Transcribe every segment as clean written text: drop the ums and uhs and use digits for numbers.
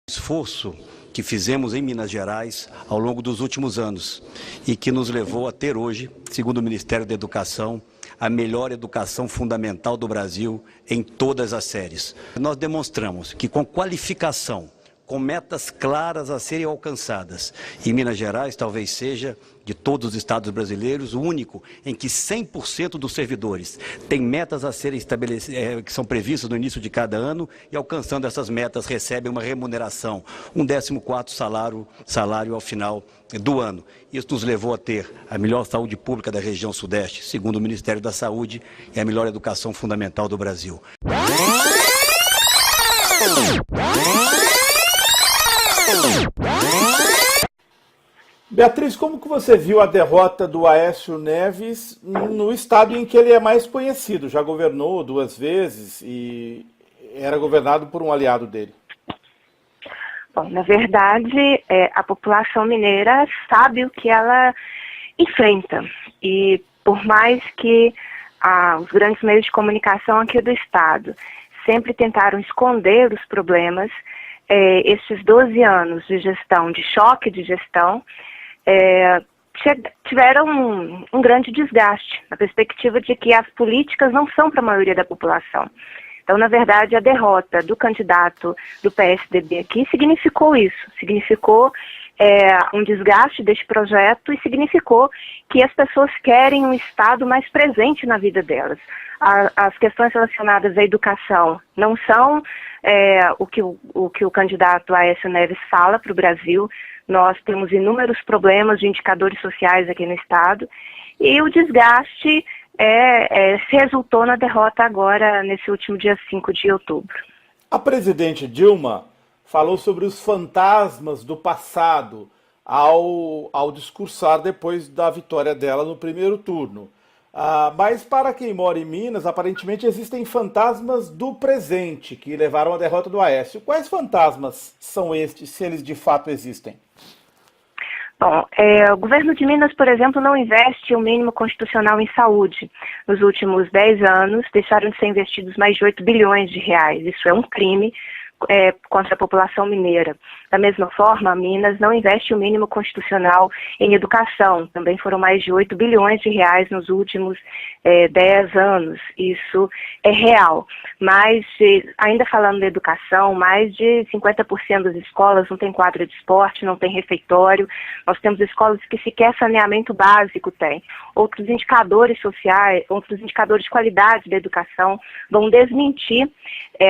Esforço que fizemos em Minas Gerais ao longo dos últimos anos e que nos levou a ter hoje, segundo o Ministério da Educação, a melhor educação fundamental do Brasil em todas as séries. Nós demonstramos que com qualificação, com metas claras a serem alcançadas, e Minas Gerais talvez seja, de todos os estados brasileiros, o único em que 100% dos servidores têm metas a serem estabelecidas, que são previstas no início de cada ano, e alcançando essas metas recebem uma remuneração, um 14º salário ao final do ano. Isso nos levou a ter a melhor saúde pública da região Sudeste, segundo o Ministério da Saúde, e a melhor educação fundamental do Brasil. Beatriz, como que você viu a derrota do Aécio Neves no estado em que ele é mais conhecido? Já governou 2 vezes e era governado por um aliado dele. Bom, na verdade, a população mineira sabe o que ela enfrenta. E por mais que os grandes meios de comunicação aqui do estado sempre tentaram esconder os problemas, esses 12 anos de gestão, de choque de gestão, tiveram um grande desgaste, na perspectiva de que as políticas não são para a maioria da população. Então, na verdade, a derrota do candidato do PSDB aqui significou isso, significou um desgaste deste projeto e significou que as pessoas querem um Estado mais presente na vida delas. As questões relacionadas à educação não são o que o candidato Aécio Neves fala para o Brasil. Nós temos inúmeros problemas de indicadores sociais aqui no Estado e o desgaste se resultou na derrota agora, nesse último dia 5 de outubro. A presidente Dilma falou sobre os fantasmas do passado ao discursar depois da vitória dela no primeiro turno. Mas para quem mora em Minas, aparentemente existem fantasmas do presente que levaram à derrota do Aécio. Quais fantasmas são estes, se eles de fato existem? Bom, o governo de Minas, por exemplo, não investe o mínimo constitucional em saúde. Nos últimos 10 anos, deixaram de ser investidos mais de 8 bilhões de reais. Isso é um crime contra a população mineira. Da mesma forma, Minas não investe o mínimo constitucional em educação. Também foram mais de 8 bilhões de reais nos últimos 10 anos. Isso é real. Mas, ainda falando da educação, mais de 50% das escolas não tem quadra de esporte, não tem refeitório. Nós temos escolas que sequer saneamento básico têm. Outros indicadores sociais, outros indicadores de qualidade da educação vão desmentir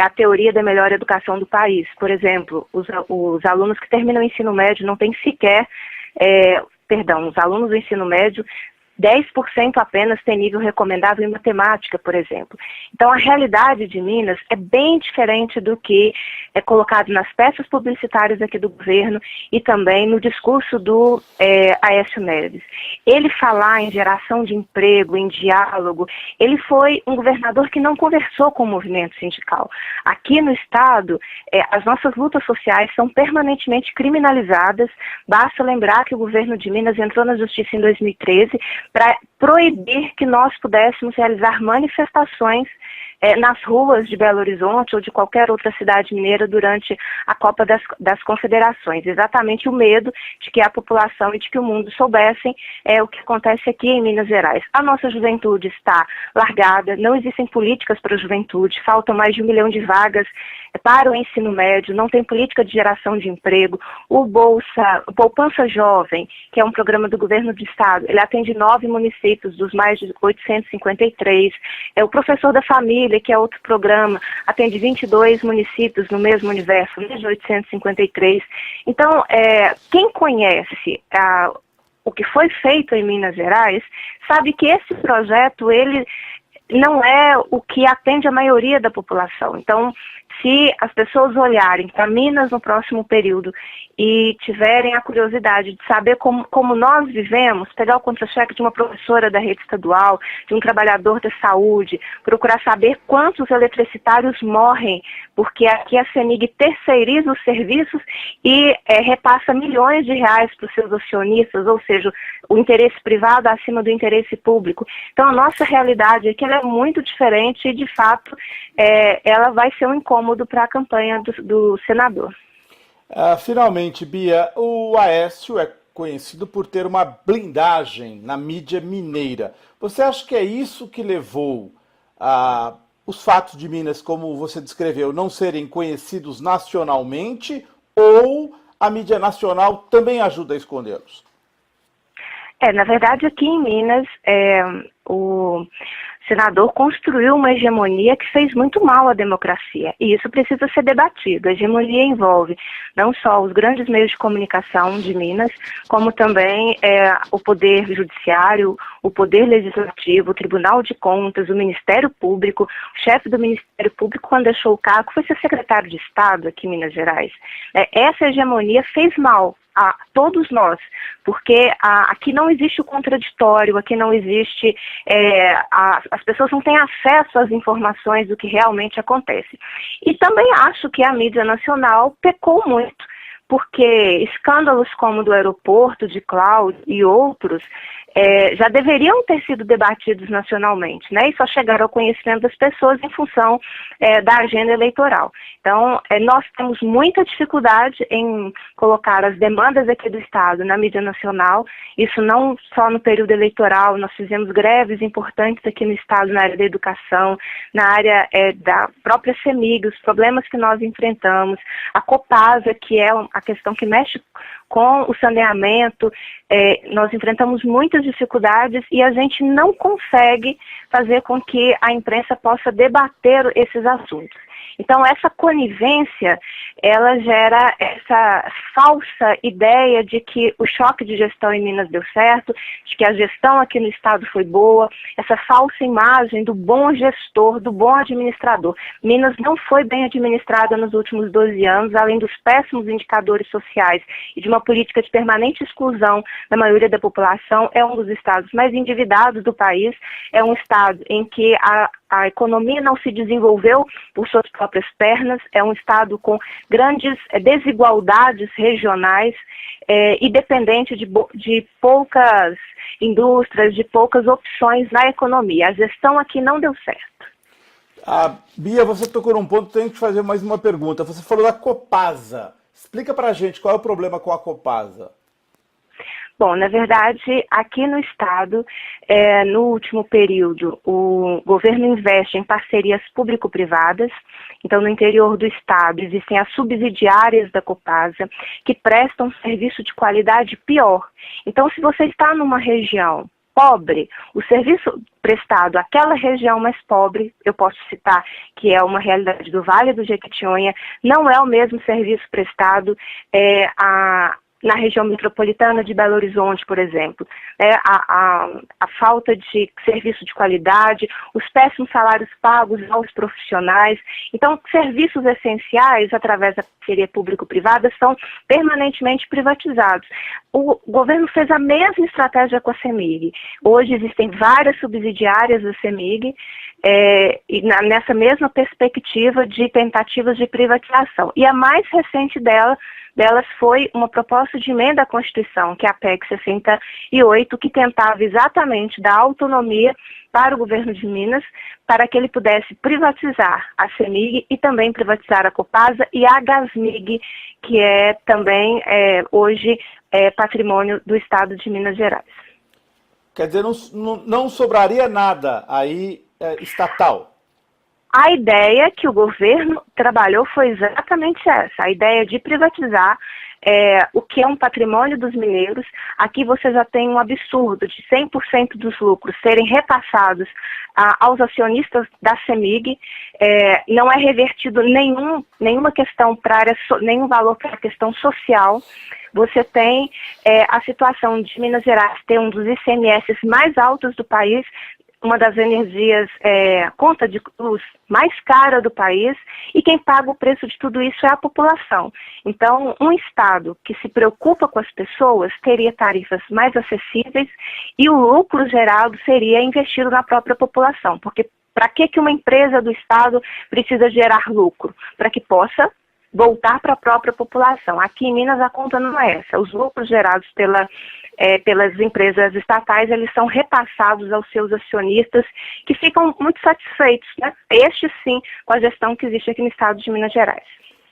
a teoria da melhor educação do país. Por exemplo, os alunos que terminam o ensino médio não têm sequer, os alunos do ensino médio, 10% apenas tem nível recomendável em matemática, por exemplo. Então, a realidade de Minas é bem diferente do que é colocado nas peças publicitárias aqui do governo e também no discurso do Aécio Neves. Ele falar em geração de emprego, em diálogo, ele foi um governador que não conversou com o movimento sindical. Aqui no estado, as nossas lutas sociais são permanentemente criminalizadas. Basta lembrar que o governo de Minas entrou na justiça em 2013 para proibir que nós pudéssemos realizar manifestações nas ruas de Belo Horizonte ou de qualquer outra cidade mineira durante a Copa das Confederações. Exatamente o medo de que a população e de que o mundo soubessem o que acontece aqui em Minas Gerais. A nossa juventude está largada, não existem políticas para a juventude, faltam mais de 1 milhão de vagas para o ensino médio, não tem política de geração de emprego. O Poupança Jovem, que é um programa do governo do estado, ele atende 9 municípios dos mais de 853. O Professor da Família, que é outro programa, atende 22 municípios no mesmo universo, mais de 853. Então, quem conhece o que foi feito em Minas Gerais, sabe que esse projeto, ele não é o que atende a maioria da população. Então, se as pessoas olharem para Minas no próximo período e tiverem a curiosidade de saber como nós vivemos, pegar o contra-cheque de uma professora da rede estadual, de um trabalhador da saúde, procurar saber quantos eletricitários morrem, porque aqui a CEMIG terceiriza os serviços e repassa milhões de reais para os seus acionistas, ou seja, o interesse privado acima do interesse público. Então, a nossa realidade aqui ela é muito diferente e, de fato, ela vai ser um incômodo para a campanha do senador. Finalmente, Bia, o Aécio é conhecido por ter uma blindagem na mídia mineira. Você acha que é isso que levou os fatos de Minas, como você descreveu, não serem conhecidos nacionalmente, ou a mídia nacional também ajuda a escondê-los? Na verdade, aqui em Minas, o senador construiu uma hegemonia que fez muito mal à democracia, e isso precisa ser debatido. A hegemonia envolve não só os grandes meios de comunicação de Minas, como também o poder judiciário, o poder legislativo, o Tribunal de Contas, o Ministério Público. O chefe do Ministério Público, quando deixou o cargo, foi ser secretário de Estado aqui em Minas Gerais. Essa hegemonia fez mal a todos nós, porque aqui não existe o contraditório, aqui não existe, as pessoas não têm acesso às informações do que realmente acontece. E também acho que a mídia nacional pecou muito, porque escândalos como o do aeroporto de Cláudio e outros já deveriam ter sido debatidos nacionalmente, né? E só chegaram ao conhecimento das pessoas em função da agenda eleitoral. Então, nós temos muita dificuldade em colocar as demandas aqui do Estado na mídia nacional, isso não só no período eleitoral. Nós fizemos greves importantes aqui no Estado na área da educação, na área da própria CEMIG, os problemas que nós enfrentamos, a Copasa, que é a questão que mexe com o saneamento. Nós enfrentamos muitas dificuldades e a gente não consegue fazer com que a imprensa possa debater esses assuntos. Então, essa conivência, ela gera essa falsa ideia de que o choque de gestão em Minas deu certo, de que a gestão aqui no Estado foi boa, essa falsa imagem do bom gestor, do bom administrador. Minas não foi bem administrada nos últimos 12 anos, além dos péssimos indicadores sociais e de uma política de permanente exclusão da maioria da população. É um dos estados mais endividados do país, é um estado em que a economia não se desenvolveu por suas próprias pernas, é um estado com grandes desigualdades regionais e dependente de poucas indústrias, de poucas opções na economia. A gestão aqui não deu certo. Bia, você tocou num ponto, tenho que fazer mais uma pergunta. Você falou da Copasa. Explica pra gente qual é o problema com a Copasa. Bom, na verdade, aqui no Estado, no último período, o governo investe em parcerias público-privadas. Então, no interior do Estado, existem as subsidiárias da Copasa, que prestam um serviço de qualidade pior. Então, se você está numa região pobre, o serviço prestado àquela região mais pobre, eu posso citar que é uma realidade do Vale do Jequitinhonha, não é o mesmo serviço prestado na região metropolitana de Belo Horizonte, por exemplo. A falta de serviço de qualidade, os péssimos salários pagos aos profissionais. Então, serviços essenciais, através da parceria público-privada, são permanentemente privatizados. O governo fez a mesma estratégia com a CEMIG. Hoje existem várias subsidiárias da CEMIG, e nessa mesma perspectiva de tentativas de privatização. E a mais recente delas foi uma proposta de emenda à Constituição, que é a PEC 68, que tentava exatamente dar autonomia para o governo de Minas, para que ele pudesse privatizar a CEMIG e também privatizar a Copasa e a Gasmig, que é também hoje patrimônio do Estado de Minas Gerais. Quer dizer, não sobraria nada aí estatal? A ideia que o governo trabalhou foi exatamente essa, a ideia de privatizar o que é um patrimônio dos mineiros. Aqui você já tem um absurdo de 100% dos lucros serem repassados aos acionistas da CEMIG, não é revertido nenhuma questão para área, nenhum valor para a questão social. Você tem a situação de Minas Gerais ter um dos ICMS mais altos do país, uma das energias, conta de luz mais cara do país, e quem paga o preço de tudo isso é a população. Então, um Estado que se preocupa com as pessoas teria tarifas mais acessíveis e o lucro gerado seria investido na própria população. Porque para que uma empresa do Estado precisa gerar lucro? Para que possa voltar para a própria população. Aqui em Minas a conta não é essa. Os lucros gerados pelas empresas estatais, eles são repassados aos seus acionistas, que ficam muito satisfeitos, né? Este sim, com a gestão que existe aqui no Estado de Minas Gerais.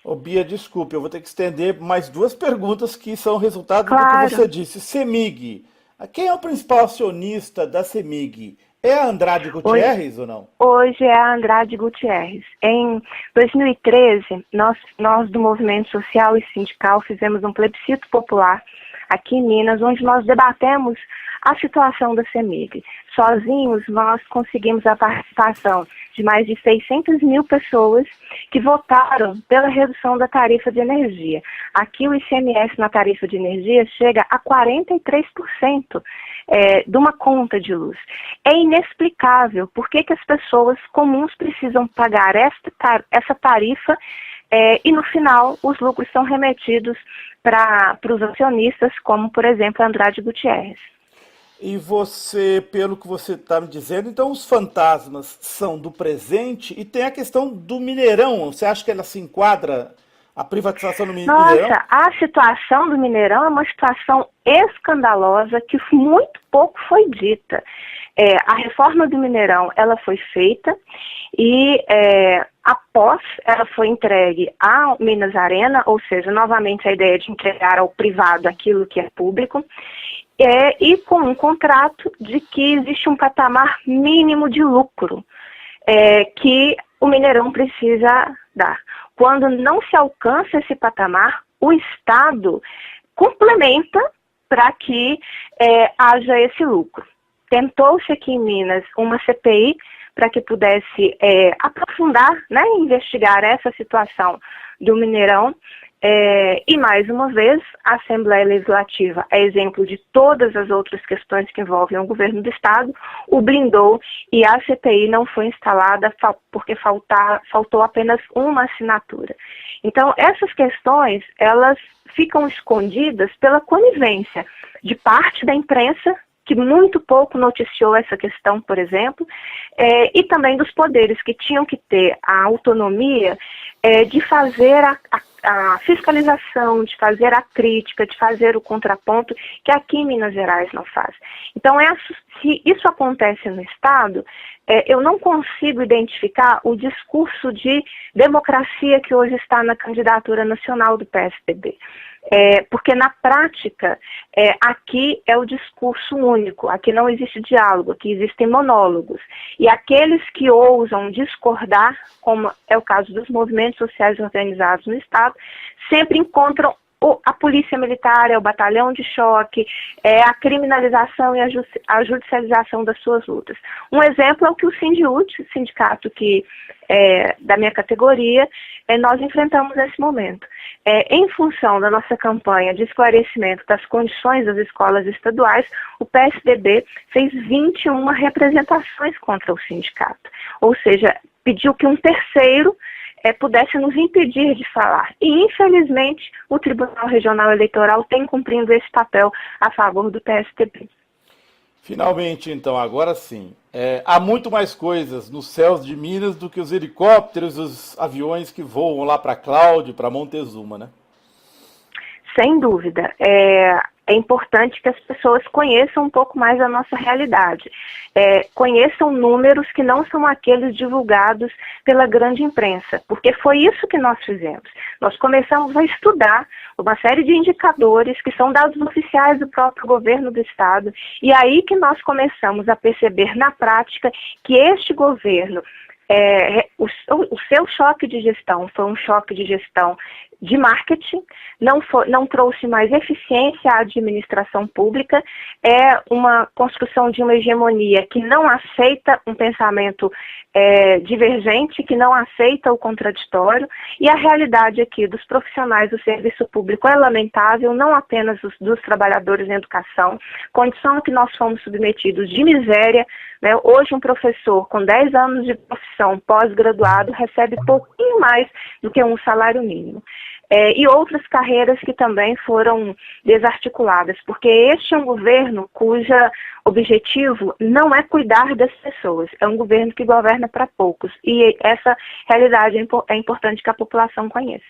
Ô Bia, desculpe, eu vou ter que estender mais duas perguntas que são resultado do que Claro. você disse. CEMIG. Quem é o principal acionista da CEMIG? É a Andrade Hoje, Gutierrez ou não? hoje é a Andrade Gutierrez. Em 2013, nós do Movimento Social e Sindical fizemos um plebiscito popular aqui em Minas, onde nós debatemos a situação da CEMIG. Sozinhos, nós conseguimos a participação de mais de 600 mil pessoas que votaram pela redução da tarifa de energia. Aqui o ICMS na tarifa de energia chega a 43% de uma conta de luz. É inexplicável por que as pessoas comuns precisam pagar essa tarifa e no final os lucros são remetidos para os acionistas, como por exemplo a Andrade Gutierrez. E você, pelo que você está me dizendo, então os fantasmas são do presente e tem a questão do Mineirão. Você acha que ela se enquadra a privatização do Mineirão? Nossa, a situação do Mineirão é uma situação escandalosa que muito pouco foi dita. A reforma do Mineirão, ela foi feita e após ela foi entregue à Minas Arena, ou seja, novamente a ideia de entregar ao privado aquilo que é público, e com um contrato de que existe um patamar mínimo de lucro que o Mineirão precisa dar. Quando não se alcança esse patamar, o Estado complementa para que haja esse lucro. Tentou-se aqui em Minas uma CPI para que pudesse aprofundar, né, investigar essa situação do Mineirão. E mais uma vez, a Assembleia Legislativa é exemplo de todas as outras questões que envolvem o governo do Estado, o blindou e a CPI não foi instalada porque faltou apenas uma assinatura. Então, essas questões, elas ficam escondidas pela conivência de parte da imprensa, que muito pouco noticiou essa questão, por exemplo, e também dos poderes que tinham que ter a autonomia de fazer a fiscalização, de fazer a crítica, de fazer o contraponto, que aqui em Minas Gerais não faz. Então, se isso acontece no Estado, eu não consigo identificar o discurso de democracia que hoje está na candidatura nacional do PSDB. Porque na prática, aqui é o discurso único, aqui não existe diálogo, aqui existem monólogos. E aqueles que ousam discordar, como é o caso dos movimentos sociais organizados no Estado, sempre encontram a polícia militar, o batalhão de choque, a criminalização e a judicialização das suas lutas. Um exemplo é o que o Sindiúd, sindicato da minha categoria, nós enfrentamos nesse momento. Em função da nossa campanha de esclarecimento das condições das escolas estaduais, o PSDB fez 21 representações contra o sindicato. Ou seja, pediu que um terceiro pudesse nos impedir de falar. E, infelizmente, o Tribunal Regional Eleitoral tem cumprindo esse papel a favor do PSDB. Finalmente, então, agora sim. Há muito mais coisas nos céus de Minas do que os helicópteros, os aviões que voam lá para Cláudio, para Montezuma, né? Sem dúvida. É importante que as pessoas conheçam um pouco mais a nossa realidade. Conheçam números que não são aqueles divulgados pela grande imprensa, porque foi isso que nós fizemos. Nós começamos a estudar uma série de indicadores que são dados oficiais do próprio governo do Estado, e aí que nós começamos a perceber na prática que este governo, o seu choque de gestão foi um choque de gestão de marketing, não trouxe mais eficiência à administração pública, é uma construção de uma hegemonia que não aceita um pensamento divergente, que não aceita o contraditório, e a realidade aqui dos profissionais do serviço público é lamentável, não apenas dos trabalhadores em educação, condição a que nós fomos submetidos de miséria, né? Hoje um professor com 10 anos de profissão pós-graduado recebe pouquinho mais do que um salário mínimo. E outras carreiras que também foram desarticuladas, porque este é um governo cujo objetivo não é cuidar das pessoas, é um governo que governa para poucos, e essa realidade é importante que a população conheça.